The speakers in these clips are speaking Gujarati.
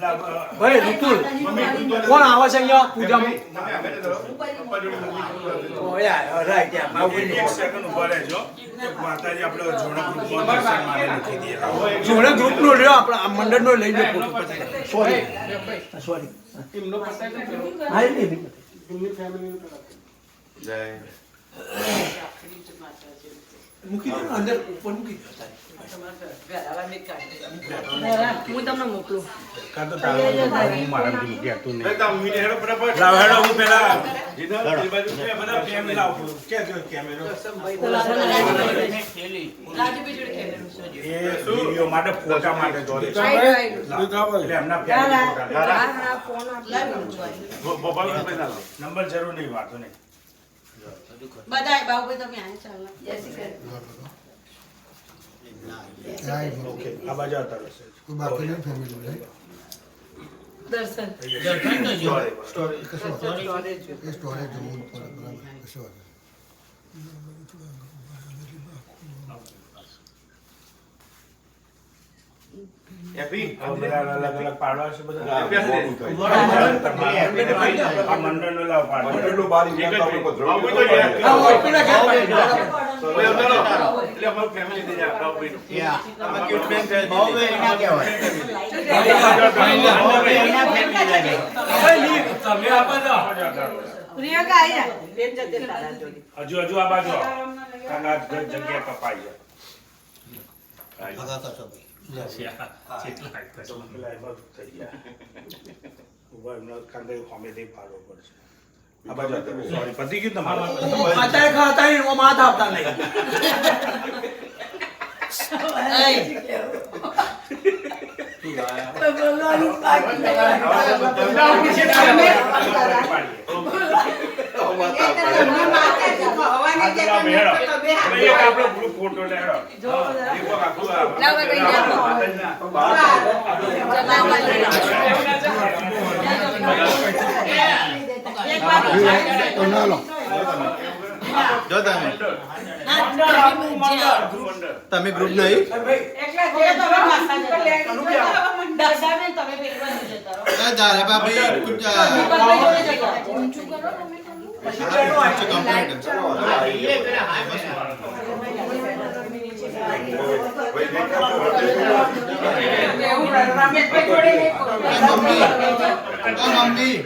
ભાઈ ઋતુલ કોણ આવે છે અહીંયા પૂજામાં? રાઈટ યાર બાબુજી એક સેકન્ડ ઉભા રહેજો. માતાજી આપણે જોડે ગ્રુપનો લ્યો આપણે આ મંડળનો લઈ લો ફોટો પછી. સોરી એમનો પતાય હા એમની ફેમિલી જય મૂકી દો અંદર ઉપર મૂકી દો. હું તમને મોકલું. નંબર જરૂર નહીં વાતો નહીં બધાય બાબુ તમે આ ચાલો જય શ્રી કૃષ્ણ. ઓકે આ બાજુ આવતા રહેશે. બાકીની ફેમિલી રાઈટ દર્શન સ્ટોરેજ જમવું પડે બરાબર કશો એપી બધા અલગ અલગ પાડવા છે બધા મંડળનો લાવ પાડવા મંડળનો બારી એક આપણે પધરો એટલે અમાર ફેમિલી ને જાવ ભાઈ આમાં ક્યુટ બેન છે બહુ બે એના કહેવાય એના ફેમિલી લાગે તમે આપા જાઓ પ્રિયંકા આવી જા બેન જતે તારા જોડી હજુ આ બાજુ કાંગા જગ્યા કપાઈ છે ભગા કશો સોરી પતિ ગયું તમારું અત્યારે ખાતા નહીં માથ આપતા નહીં ફોટો લેડો જો તમે ગ્રુપ નહીં જારે બાપી મમ્મી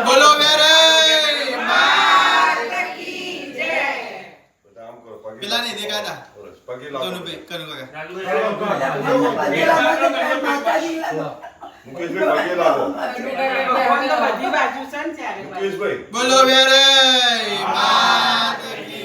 બોલો મેરે પેલા નહીં દેખાતા दोनों पे करूंगा बोलो मेरे मात की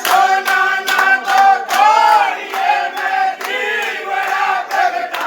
સોનાના તો તોડીએ મેં દીવડા પ્રગટાવ્યા.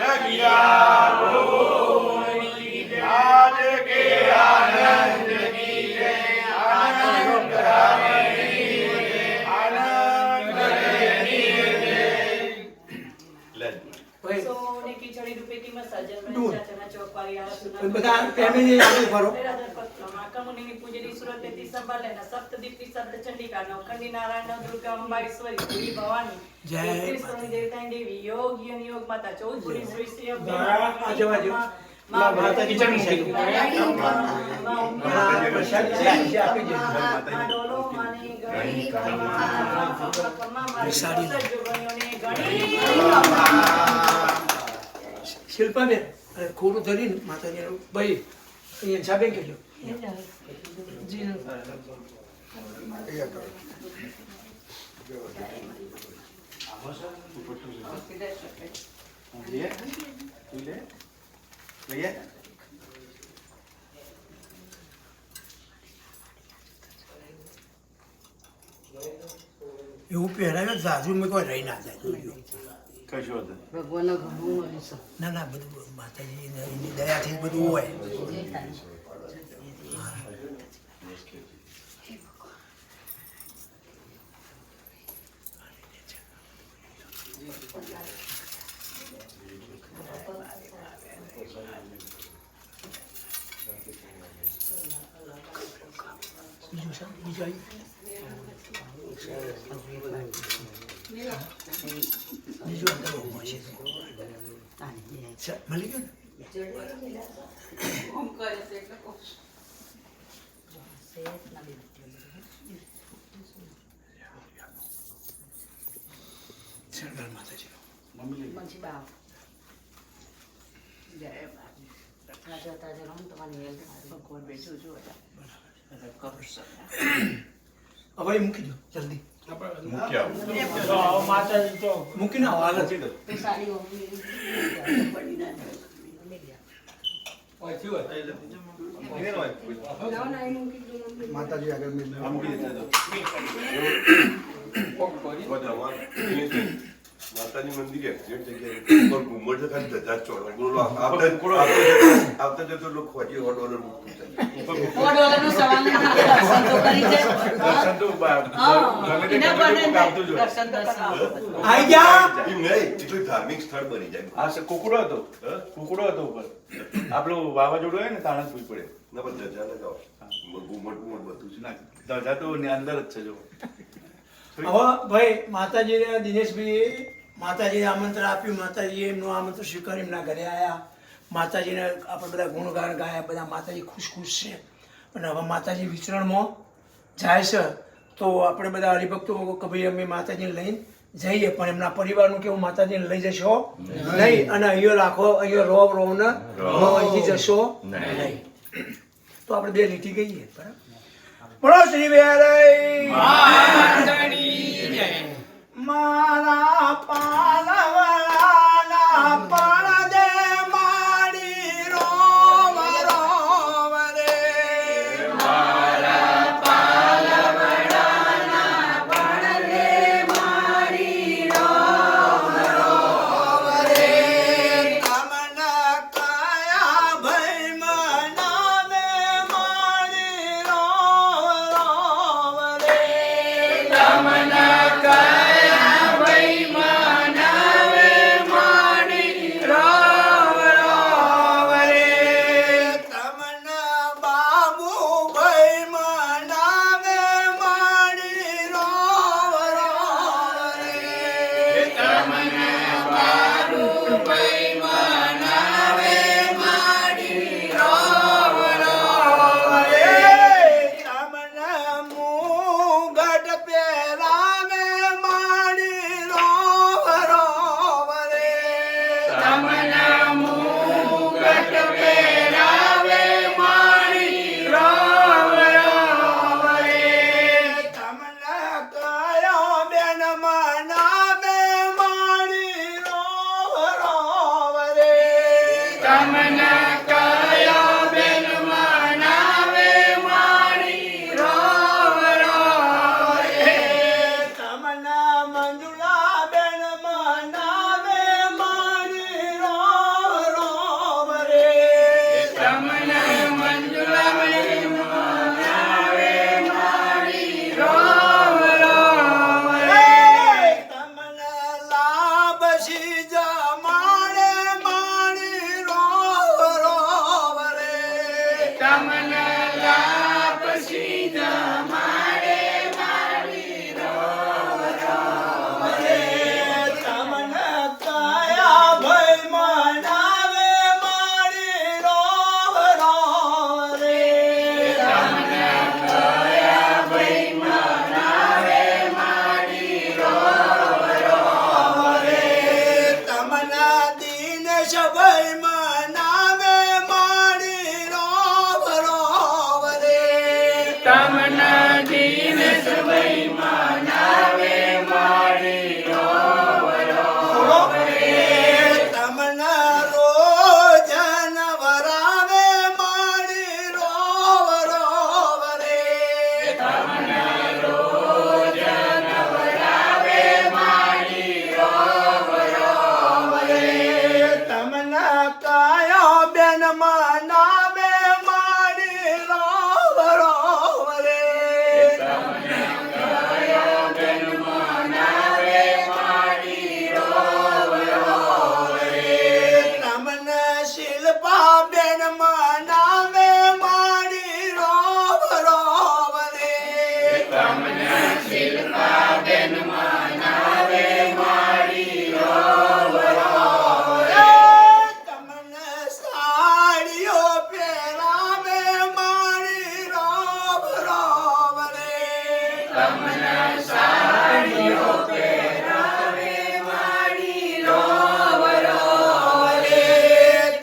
जगिया बोली आज के आनंद की जय आनंद सोने की छड़ी रुपए की मसाजर में चाचना चौपारिया सुना બધા ફેમિલી આગળ ફરો કમુનિની પૂજની સુરત દેતી સંભાળ લેના સપ્તદીપની શબ્દ ચંડિકા નવખંડી નારાયણ દુર્ગા અંબા ઈશ્વરી દેવી ભવાની જય કૃષ્ણ દેવતા દેવી યોગ યોગ માતા 14 પુરી શ્રી શ્રી આજુબાજુ માતા કિચન છે પ્રસાદ છે આપી દે ડોલો માને ગણી શિલ્પાબેન ખોડું ધરીને માતાજી ભાઈ અહીંયા સાબેન કહેજો એવું પહેરાવે જાજુ મેં કોઈ રહી ના જાય ભગવાનનો ઘણું મળ્યું ના ના બધું માતાજી એની દયાથી બધું હોય બીજું મળી ગયું સરદાર માતાજી હવે મૂકી દો જલ્દી મૂકીને હાલ માતાજી આગળ માતાજી મંદિર એક્ઝેક્ટ જગ્યાએ ઘુમટ છે ખાલી ધજા ચોળા આવતા જતો લોકો હજી $100 મૂકતું $100નો સવાલ નહીં દર્શન તો કરી છે આઈ ગયા એમ નહીં એટલું ધાર્મિક સ્થળ બની જાય આ કુકડો હતો ઉપર આપણું વાવાઝોડું હોય ને તાણા જ પડે ના પણ ધજા ના જાઓ ઘુમટ બધું છે ના ધજા તો અંદર જ છે જો હવે ભાઈ માતાજીને દિનેશભાઈ માતાજીને આમંત્રણ આપ્યું માતાજીએ એમનું આમંત્રણ સ્વીકારી એમના ઘરે આવ્યા માતાજીને આપણે બધા ગુણગાન ગાયા બધા માતાજી ખુશ છે અને હવે માતાજી વિચરણમાં જાય છે તો આપણે બધા હરિભક્તો કે ભાઈ અમે માતાજીને લઈને જઈએ પણ એમના પરિવારનું કેવું માતાજીને લઈ જશો નહીં અને અહીંયા રાખો અહીંયા રોવ ને અહીંથી જશો નહીં તો આપણે બે લીટી ગઈએ બરાબર બોલો શ્રી વેરાઈ મારા પાલવડાના પડદે માડી રોમ રોમ રે મારા પાલવડાના પડદે માડી રોમ રોમ રે તમના કાયા ભઈ મનાવે માડી રોમ રોમ રે તમના કાયા ભઈ મનાવે માડી રોમ રોમ રે તમના બાબુ ભઈ મનાવે માડી રોમ રોમ રે તમના બાબુ ભઈ મનાવે માડી રોમ રોમ રે તમના મુગટ પહેરાવે માડી રોમ રોમ રે તમના મુગટ પહેરાવે માડી રોમ રોમ રે તમના કયો બેન મનાવે માડી રોમ રોમ રે તમના કયો બેન મનાવે માડી રોમ રોમ રે તમના મંજુલા બેન મનાવે માડી રોમ સભાઈ મનાવે મારી રોવ રોવ રે તમને દિનેશ ભાઈ મનાવે મારી રોવ રોવ રે તમને રોજ નવરાવે મારી રોવ રોવ રે તમને રોજ નવરાવે મારી રોવ રોવ રે તમને કયો બેન મનાવે મારી રોવ રોવ રે તમને કયો બેન મનાવે મારી રોવ રોવ રે તમને શિલ્પા બેન મનાવે મારી રોવ રોવ રે તમને શિલ્પાબેન મનાવે મારી રોવ રોવ રે તમને સાડીઓ પહેરાવે મારી રોવ રોવ રે તમને સાડીઓ પહેરાવે મારી રોવ રોવ રે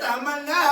તમને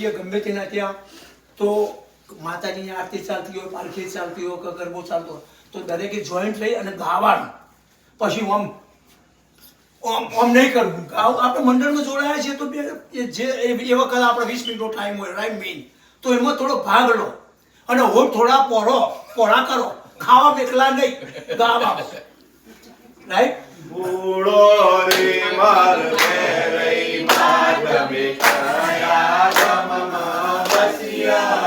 છીએ ગમે તેના ત્યાં તો માતાજીની આરતી ચાલતી હોય, પાલખી ચાલતી હોય કે ગરબો ચાલતો હોય તો દરેકે જોઈન્ટ થઈ અને ગાવાનું. પછી આમ નહીં કરવું. આપણે મંડળમાં જોડાયા છીએ તો જે એ વખત આપણે 20 મિનિટનો ટાઈમ હોય રાઈમ મેઇન, તો એમાં થોડો ભાગ લો અને હોળ થોડા પોળા કરો. ખાવા એકલા નહીં, ગાવા. રાઈટ? ભૂળો રે માર વેરઈ માં તમે કયા ગામમાં વસ્યા.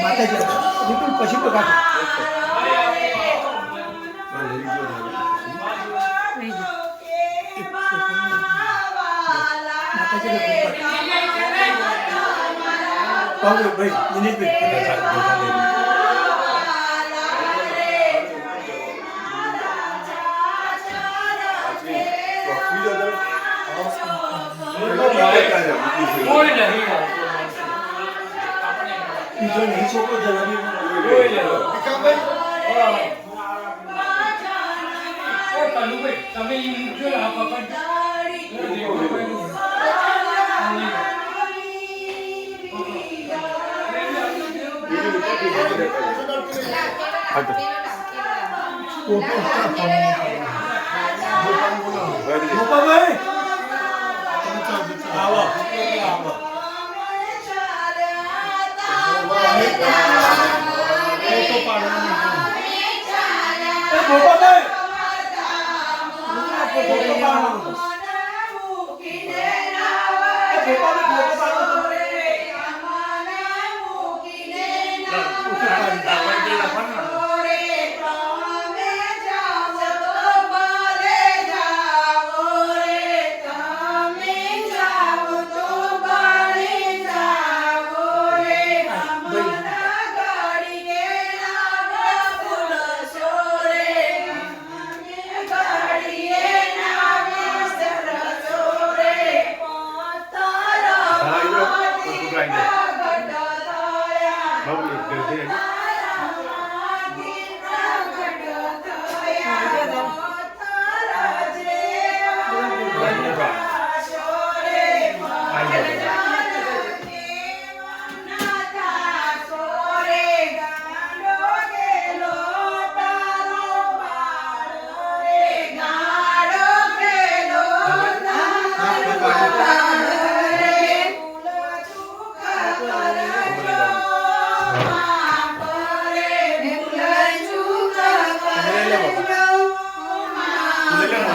માતાજી બિલકુલ પછી તો કાઢો. ભાઈ દિનેશભાઈ બીજો નહીં છોકરો જલાવી ગોપાભાઈ આવો આવો.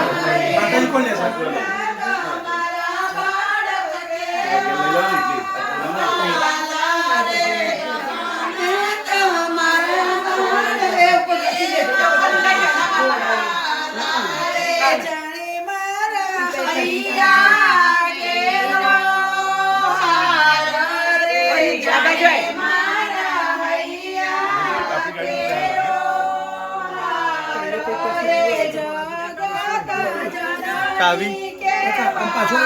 માતાજી કોણ લેશે? કાવી પાછો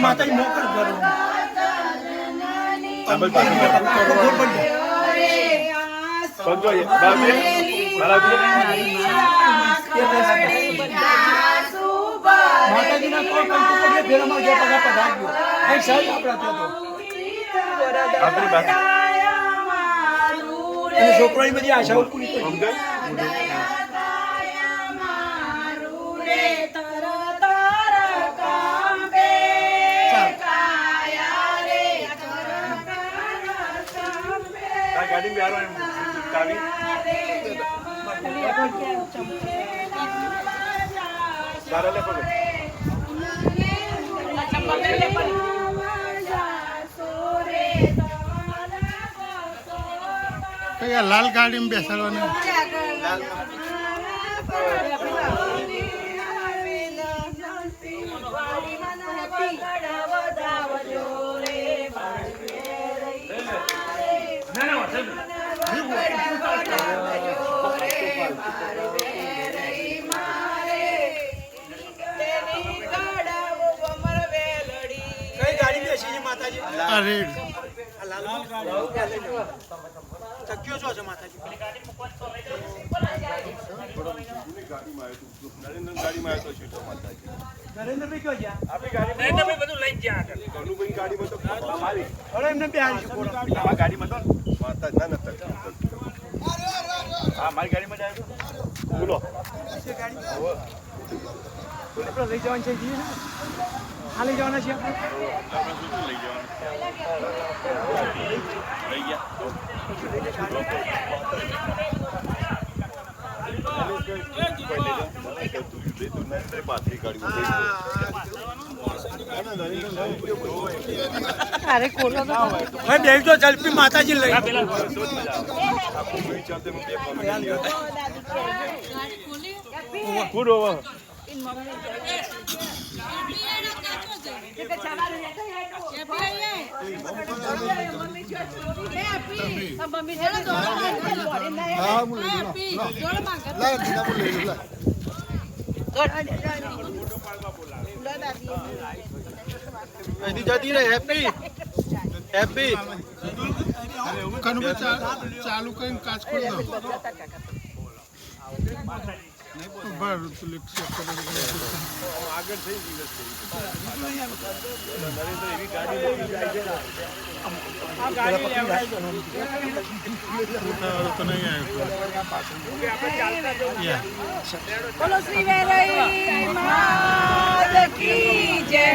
માતાજી મોકલ કરો. આંબલ પાછી ગોળ બની જાય. પગ જોઈએ બાબે મારા માતાજીના કોઈ કંકુ પગે ફેરામાં જે પગા પધાર્યો. અહીં સહજ આપણા થયો હતો. આપણી બાજુ અને છોકરાની બધી આશાઓ પૂરી કરી. ગાડી બિહાર કાવી તારા લે પગ લાલ ગાડીમાં બેસાડવાનું કઈ ગાડી બેસી છે માતાજી? આ રેડ ચક્યો છો છે માતાજી? નરેન્દ્રભાઈ કયો ગયા? કનુભાઈ ગાડીમાં તો મારી હવે એમને બેહાડી છે બોલો. ગાડીમાં તો માતા ના નતા હા મારી ગાડીમાં જાય બોલો આપણે લઈ જવાનું છે જઈએ ને? આ લઈ જવાના છીએ આપણે? લઈ જવાનું લઈ ગયા પાથરી ગાડી હવે દેખ તો ઝડપી માતાજી લઈ. ફૂડ ઓવર જતી રહે હેપી હેપી ચાલુ કરીને કાચ ખોલી દો આગળ થઈ દિવસ નરેન્દ્ર એવી ગાડી જાય છે આ ગાડી લેવડાવી દો તો નહીં આવ્યો બોલો શ્રી વેરાઈ માત કી જય.